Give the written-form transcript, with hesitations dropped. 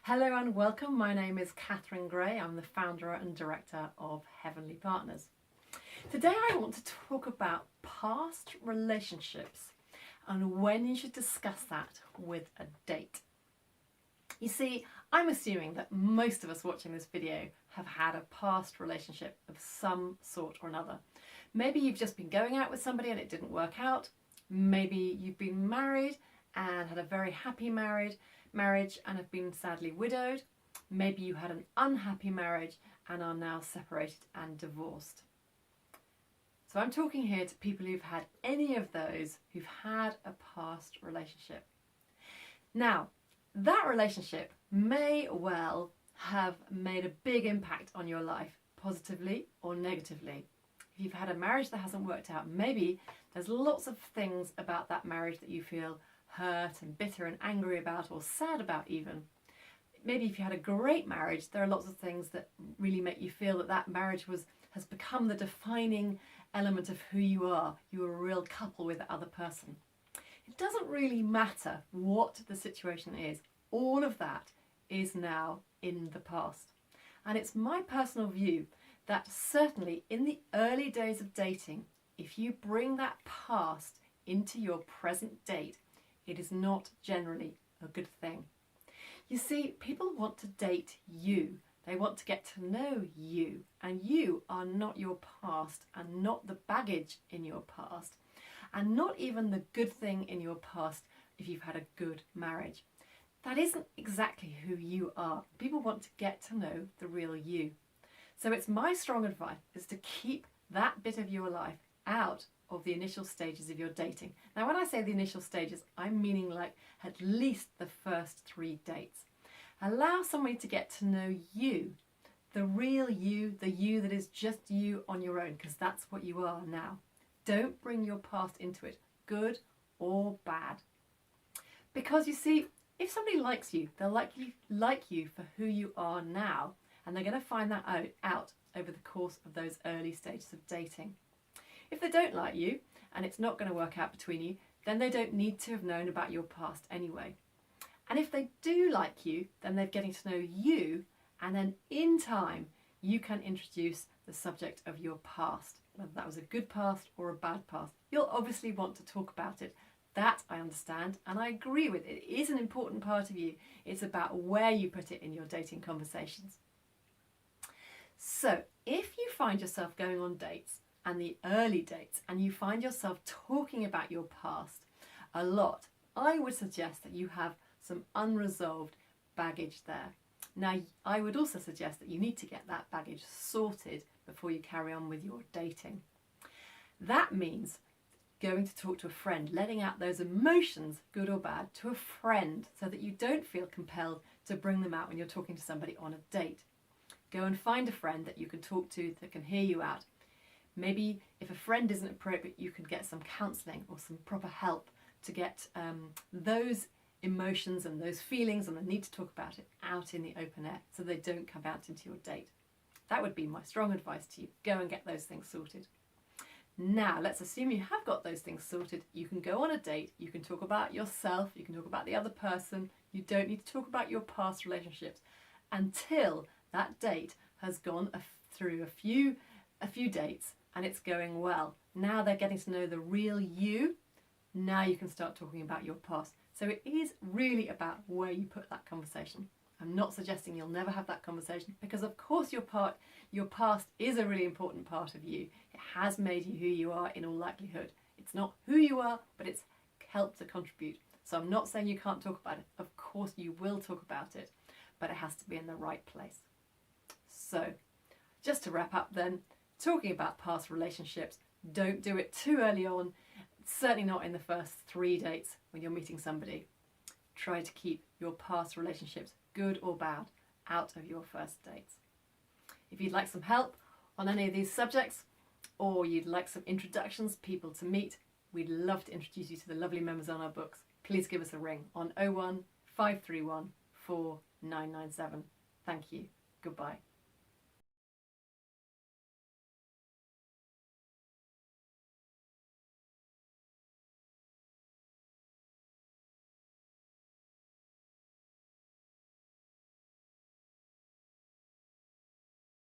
Hello and welcome. My name is Katharine Gray. I'm the founder and director of Heavenly Partners. Today I want to talk about past relationships and when you should discuss that with a date. You see, I'm assuming that most of us watching this video have had a past relationship of some sort or another. Maybe you've just been going out with somebody and it didn't work out. Maybe you've been married and had a very happy marriage and have been sadly widowed. Maybe you had an unhappy marriage and are now separated and divorced. So I'm talking here to people who've had any of those, who've had a past relationship. Now, that relationship may well have made a big impact on your life, positively or negatively. If you've had a marriage that hasn't worked out, maybe there's lots of things about that marriage that you feel hurt and bitter and angry about, or sad about even. Maybe if you had a great marriage, there are lots of things that really make you feel that that marriage has become the defining element of who you are. You're a real couple with the other person. It doesn't really matter what the situation is. All of that is now in the past. And it's my personal view that certainly in the early days of dating, if you bring that past into your present date, it is not generally a good thing. You see, people want to date you. They want to get to know you, and you are not your past and not the baggage in your past and not even the good thing in your past if you've had a good marriage. That isn't exactly who you are. People want to get to know the real you. So it's my strong advice is to keep that bit of your life out of the initial stages of your dating. Now, when I say the initial stages, I'm meaning like at least the first 3 dates. Allow somebody to get to know you, the real you, the you that is just you on your own, because that's what you are now. Don't bring your past into it, good or bad. Because you see, if somebody likes you, they'll likely like you for who you are now, and they're going to find that out over the course of those early stages of dating. If they don't like you and it's not going to work out between you, then they don't need to have known about your past anyway. And if they do like you, then they're getting to know you, and then in time you can introduce the subject of your past, whether that was a good past or a bad past. You'll obviously want to talk about it. That I understand and I agree with. It is an important part of you. It's about where you put it in your dating conversations. So if you find yourself going on dates and the early dates and you find yourself talking about your past a lot, I would suggest that you have some unresolved baggage there. Now, I would also suggest that you need to get that baggage sorted before you carry on with your dating. That means going to talk to a friend, letting out those emotions, good or bad, to a friend so that you don't feel compelled to bring them out when you're talking to somebody on a date. Go and find a friend that you can talk to that can hear you out. Maybe if a friend isn't appropriate, you can get some counselling or some proper help to get those emotions and those feelings and the need to talk about it out in the open air so they don't come out into your date. That would be my strong advice to you. Go and get those things sorted. Now, let's assume you have got those things sorted. You can go on a date. You can talk about yourself. You can talk about the other person. You don't need to talk about your past relationships until that date has gone through a few dates and it's going well. Now they're getting to know the real you. Now you can start talking about your past. So it is really about where you put that conversation. I'm not suggesting you'll never have that conversation, because of course your past is a really important part of you. It has made you who you are in all likelihood. It's not who you are, but it's helped to contribute. So I'm not saying you can't talk about it. Of course you will talk about it, but it has to be in the right place. So just to wrap up then, talking about past relationships, don't do it too early on, certainly not in the first 3 dates when you're meeting somebody. Try to keep your past relationships, good or bad, out of your first dates. If you'd like some help on any of these subjects, or you'd like some introductions, people to meet, we'd love to introduce you to the lovely members on our books. Please give us a ring on 01 531 4997. Thank you. Goodbye.